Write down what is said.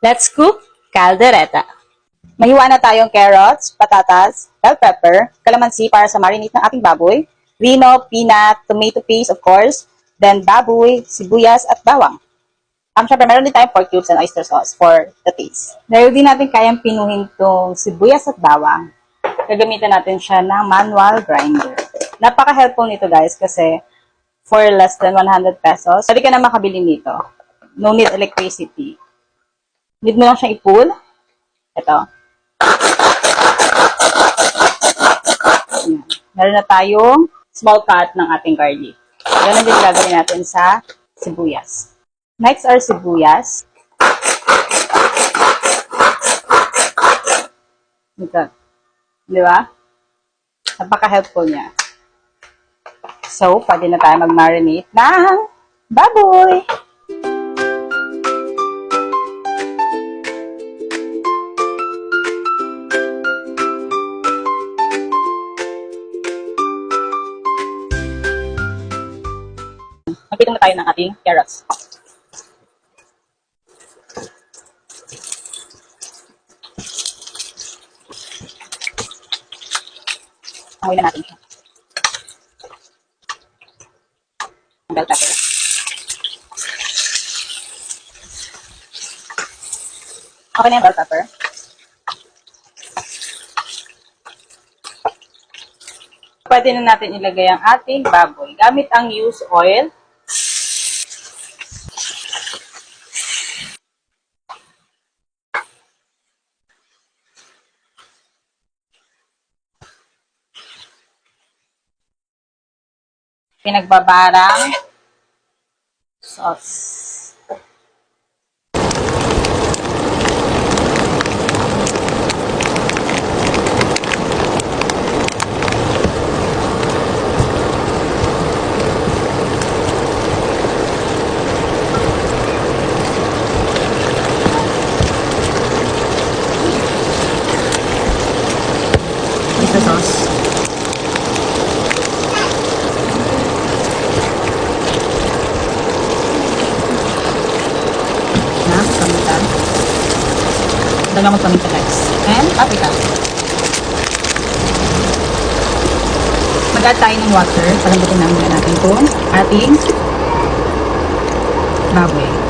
Let's cook caldereta. Mahiwa na tayong carrots, patatas, bell pepper, kalamansi para sa marinate ng ating baboy, rino, peanut, tomato paste of course, then baboy, sibuyas at bawang. Syempre, meron din tayong pork cubes and oyster sauce for the taste. Dahil di natin kayang pinuhin tong sibuyas at bawang, gagamitan natin siya ng manual grinder. Napaka-helpful nito guys kasi for less than 100 pesos, pwede ka na makabili nito. No need electricity. Need mo lang siyang i-pull. Ito. Ayan. Meron na tayong small cut ng ating garlic. Ganun din gagawin natin sa sibuyas. Next are sibuyas. Ito. Di ba? Napaka-helpful niya. So, pwede na tayo mag-marinate ng baboy. Magpitong na tayo ng ating carrots. Amoy na natin siya. Bell pepper. Okay na yung bell pepper. Pwede na natin ilagay ang ating baboy gamit ang used oil. Pinagbabarang sauce. Ito sauce. Dalawang paminta guys. And paprika. Mag-add tayo ng water. Palambutin namin natin itong ating baboy.